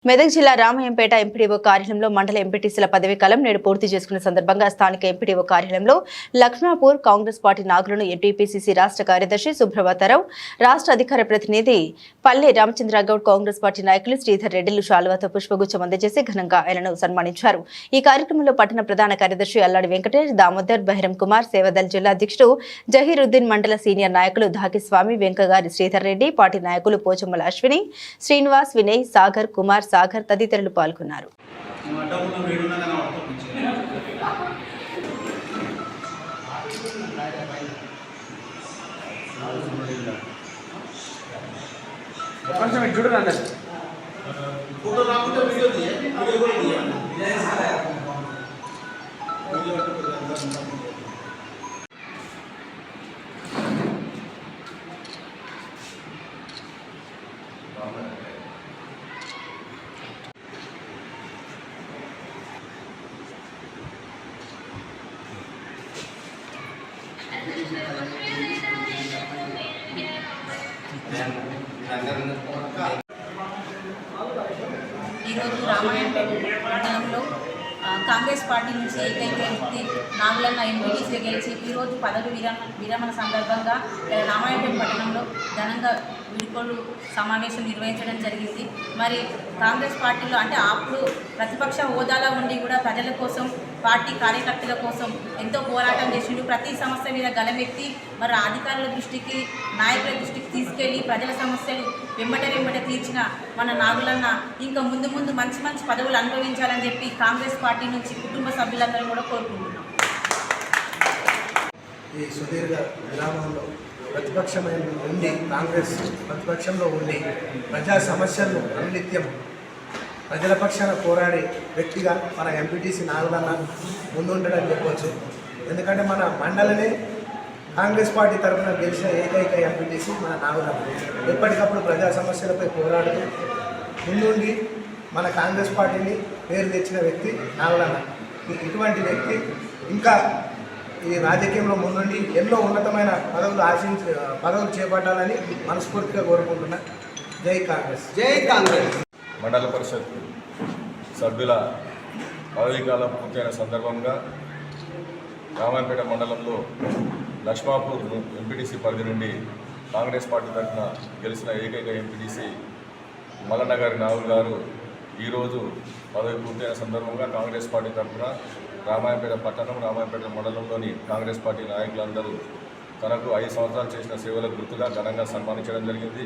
మెదక్ జిల్లా రామయంపేట ఎంపీడీఓ కార్యాలయంలో మండల ఎంపీటీసీల పదవీ కాలం నేడు పూర్తి చేసుకున్న సందర్భంగా స్థానిక ఎంపీడీఓ కార్యాలయంలో లక్ష్మాపూర్ కాంగ్రెస్ పార్టీ నాయకులను టీపీసీసీ రాష్ట్ర కార్యదర్శి సుబ్రహ్మణ్యం, రాష్ట్ర అధికార ప్రతినిధి పల్లె రామచంద్రగౌడ్, కాంగ్రెస్ పార్టీ నాయకులు శ్రీధర్ రెడ్డిలు శాలువాతో పుష్పగుచ్చం అందజేసి ఘనంగా ఆయనను సన్మానించారు. ఈ కార్యక్రమంలో పట్టణ ప్రధాన కార్యదర్శి అల్లాడి వెంకటేష్, దామోదర్, బహిరం కుమార్, సేవదల్ జిల్లా అధ్యక్షుడు జహీరుద్దీన్, మండల సీనియర్ నాయకులు ధాకిస్వామి, వెంకగారి శ్రీధర్ రెడ్డి, పార్టీ నాయకులు పోచమ్మల అశ్విని, శ్రీనివాస్, వినయ్, సాగర్, కుమార్, సాగర్ తదితరులు పాల్గొన్నారు. ఈరోజు రామాయంపేట మండలంలో కాంగ్రెస్ పార్టీ నుంచి ఏకైక వ్యక్తి నాగులన్న ఎంపీటీసీగా గెలిచి ఈరోజు పదవి విరమణ సందర్భంగా రామాయంపేట పట్టణంలో ఘనంగా వీడ్కోలు సమావేశం నిర్వహించడం జరిగింది. మరి కాంగ్రెస్ పార్టీలో అంటే అప్పుడు ప్రతిపక్ష హోదాలో ఉండి కూడా ప్రజల కోసం, పార్టీ కార్యకర్తల కోసం ఎంతో పోరాటం చేసిండు. ప్రతి సమస్య మీద గలమెత్తి మరి అధికారుల దృష్టికి, నాయకుల దృష్టికి తీసుకెళ్లి ప్రజల సమస్యలు వెంబట తీర్చిన మన నాగులన్న ఇంకా ముందు మంచి పదవులు అనుభవించాలని చెప్పి కాంగ్రెస్ పార్టీ నుంచి కుటుంబ సభ్యులందరూ కూడా కోరుకుంటున్నాం. ఈ సుదీర్ఘ విరామంలో కాంగ్రెస్ ప్రతిపక్షంలో ఉండి ప్రజా సమస్యలను అనునిత్యం ప్రజల పక్షాన పోరాడే వ్యక్తిగా మన ఎంపీటీసీ నాగులన్న ముందుండడం చెప్పవచ్చు. ఎందుకంటే మన మండలనే కాంగ్రెస్ పార్టీ తరఫున గెలిచిన ఏకైక ఎంపీటీసీ మన నాగులన్న. ఎప్పటికప్పుడు ప్రజా సమస్యలపై పోరాడుతూ ముందుండి మన కాంగ్రెస్ పార్టీని పేరు తెచ్చిన వ్యక్తి నాగులన్న. ఇటువంటి వ్యక్తి ఇంకా ఈ రాజకీయంలో ముందుండి ఎన్నో ఉన్నతమైన పదవులు చేపట్టాలని మనస్ఫూర్తిగా కోరుకుంటున్నా. జై కాంగ్రెస్, జై కాంగ్రెస్. మండల పరిషత్ సభ్యుల పదవీకాలం పూర్తయిన సందర్భంగా రామాయంపేట మండలంలో లక్ష్మాపూర్ ఎంపీటీసీ పరిధి నుండి కాంగ్రెస్ పార్టీ తరఫున గెలిచిన ఏకైక ఎంపీటీసీ మల్లన్నగారి నాగులు గారు ఈరోజు పదవి పూర్తయిన సందర్భంగా కాంగ్రెస్ పార్టీ తరఫున రామాయంపేట పట్టణం, రామాయంపేట మండలంలోని కాంగ్రెస్ పార్టీ నాయకులందరూ తనకు 5 సంవత్సరాలు చేసిన సేవలకు గుర్తుగా ఘనంగా సన్మానించడం జరిగింది.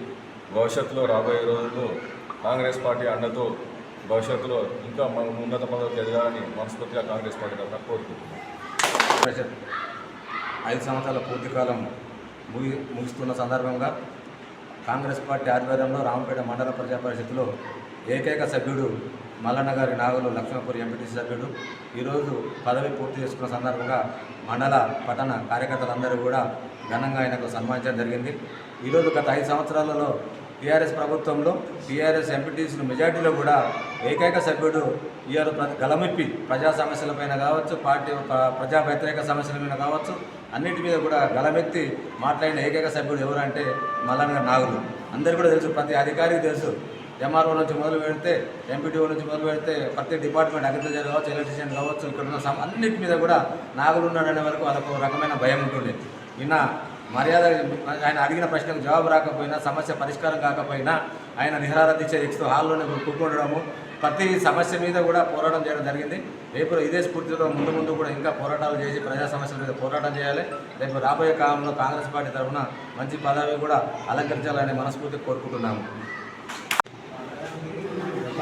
భవిష్యత్తులో రాబోయే రోజుల్లో కాంగ్రెస్ పార్టీ అండతో భవిష్యత్తులో ఇంకా ఉన్నత పదవికి ఎదగాలని మనస్ఫూర్తిగా కాంగ్రెస్ పార్టీ తరఫున కోరుకుంటున్నాం. 5 సంవత్సరాల పూర్తికాలం ముగిస్తున్న సందర్భంగా కాంగ్రెస్ పార్టీ ఆధ్వర్యంలో రామపేట మండల ప్రజా పరిషత్తులో ఏకైక సభ్యుడు మల్లన్నగారి నాగులు లక్ష్మణపూర్ ఎంపీటీసీ సభ్యుడు ఈరోజు పదవి పూర్తి చేసుకున్న సందర్భంగా మండల పట్టణ కార్యకర్తలందరూ కూడా ఘనంగా ఆయనకు సన్మానించడం జరిగింది. ఈరోజు గత 5 సంవత్సరాలలో టీఆర్ఎస్ ప్రభుత్వంలో టీఆర్ఎస్ ఎంపీటీసీలు మెజార్టీలో కూడా ఏకైక సభ్యుడు ఈరోజు గలమిప్పి ప్రజా సమస్యలపైన కావచ్చు, పార్టీ ప్రజా వ్యతిరేక సమస్యల మీద కావచ్చు, అన్నిటి మీద కూడా గలమెత్తి మాట్లాడిన ఏకైక సభ్యుడు ఎవరంటే మల్లన్న నాగులు. అందరికీ కూడా తెలుసు, ప్రతి అధికారికి తెలుసు. ఎంఆర్ఓ నుంచి మొదలు పెడితే, ఎంపీటీఓ నుంచి మొదలు పెడితే, ప్రతి డిపార్ట్మెంట్ అగ్రికల్చర్ కావచ్చు, ఎలక్ట్రీషియన్ కావచ్చు, ఇక్కడ ఉన్న అన్నిటి మీద కూడా నాగులు ఉన్నాడనే వరకు వాళ్ళకు రకమైన భయం ఉంటుంది. నిన్న మర్యాద ఆయన అడిగిన ప్రశ్నకు జవాబు రాకపోయినా, సమస్య పరిష్కారం కాకపోయినా ఆయన నిరాహార దీక్ష చేస్తూ హాల్లోనే కూర్చుండడము, ప్రతి సమస్య మీద కూడా పోరాటం చేయడం జరిగింది. రేపు ఇదే స్ఫూర్తితో ముందు కూడా ఇంకా పోరాటాలు చేసి ప్రజా సమస్యల మీద పోరాటం చేయాలి. రేపు రాబోయే కాలంలో కాంగ్రెస్ పార్టీ తరఫున మంచి పదవి కూడా అలంకరించాలని మనస్ఫూర్తి కోరుకుంటున్నాము.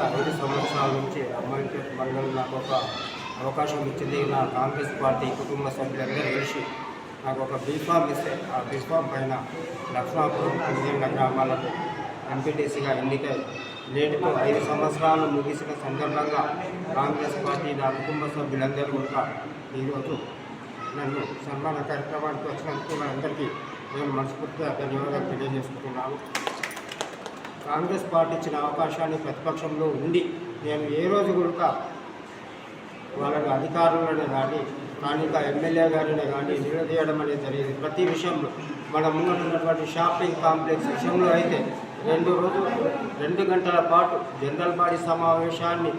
5 సంవత్సరాల నుంచి రామాయంపేట మండలం నాకు ఒక అవకాశం ఇచ్చింది. నా కాంగ్రెస్ పార్టీ కుటుంబ సభ్యులందరూ కలిసి నాకు ఒక బీఫామ్ ఇస్తే ఆ బీఫామ్ పైన లక్ష్మాపురం 9 గ్రామాలకు ఎంపీటీసీగా ఎన్నికై నేటితో 5 సంవత్సరాలు ముగిసిన సందర్భంగా కాంగ్రెస్ పార్టీ నా కుటుంబ సభ్యులందరూ కూడా ఈరోజు నన్ను సన్మాన కార్యక్రమానికి వచ్చినందుకు వాళ్ళందరికీ నేను మనస్ఫూర్తిగా ధన్యవాదాలు తెలియజేసుకుంటున్నాను. కాంగ్రెస్ పార్టీ ఇచ్చిన అవకాశాన్ని ప్రతిపక్షంలో ఉండి నేను ఏ రోజు కూడా వాళ్ళని అధికారులను కానీ స్థానిక ఎమ్మెల్యే గారిని కానీ నిలదీయడం అనేది జరిగింది. ప్రతి విషయంలో మన ముందున్నటువంటి షాపింగ్ కాంప్లెక్స్ విషయంలో అయితే రెండు గంటల పాటు జనరల్ బాడీ సమావేశాన్ని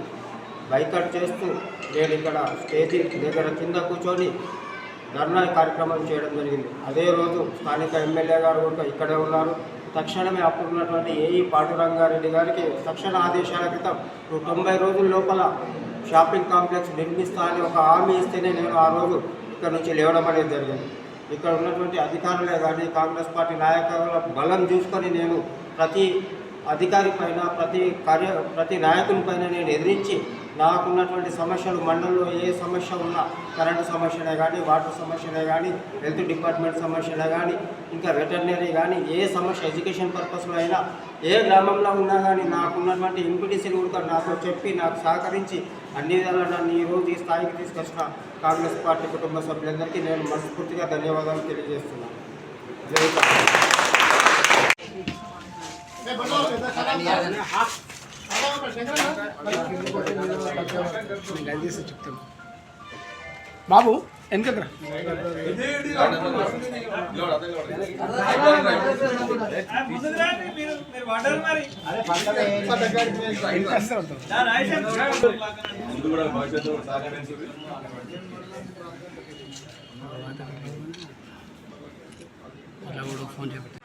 బైకట్ చేస్తూ నేను ఇక్కడ స్టేజీ దగ్గర కింద కూర్చొని ధర్నా కార్యక్రమం చేయడం జరిగింది. అదే రోజు స్థానిక ఎమ్మెల్యే గారు కూడా ఇక్కడే ఉన్నారు. తక్షణమే అప్పుడున్నటువంటి ఏఈ పాండురంగారెడ్డి గారికి తక్షణ ఆదేశాల క్రితం 90 రోజుల లోపల షాపింగ్ కాంప్లెక్స్ నిర్మిస్తా అని ఒక హామీ ఇస్తేనే నేను ఆ రోజు ఇక్కడ నుంచి లేవడం అనేది జరిగింది. ఇక్కడ ఉన్నటువంటి అధికారులే కానీ కాంగ్రెస్ పార్టీ నాయకుల బలం చూసుకొని నేను ప్రతి అధికారి పైన ప్రతి నాయకుని పైన నేను ఎదిరించి నాకున్నటువంటి సమస్యలు మండలంలో ఏ సమస్య ఉన్నా కరెంటు సమస్యనే కానీ వాటర్ సమస్యనే కానీ హెల్త్ డిపార్ట్మెంట్ సమస్యనే కానీ ఇంకా వెటర్నరీ కానీ ఏ సమస్య ఎడ్యుకేషన్ పర్పస్లో అయినా ఏ గ్రామంలో ఉన్నా కానీ నాకున్నటువంటి ఎంపీటీసీలు కూడా నాతో చెప్పి నాకు సహకరించి అన్ని విధాలా నన్ను ఈరోజు ఈ స్థాయికి తీసుకొచ్చిన కాంగ్రెస్ పార్టీ కుటుంబ సభ్యులందరికీ నేను మనస్ఫూర్తిగా ధన్యవాదాలు తెలియజేస్తున్నాను. జై కాంగ్రెస్. బాబు వెనకరా ఫోన్ చెప్పండి.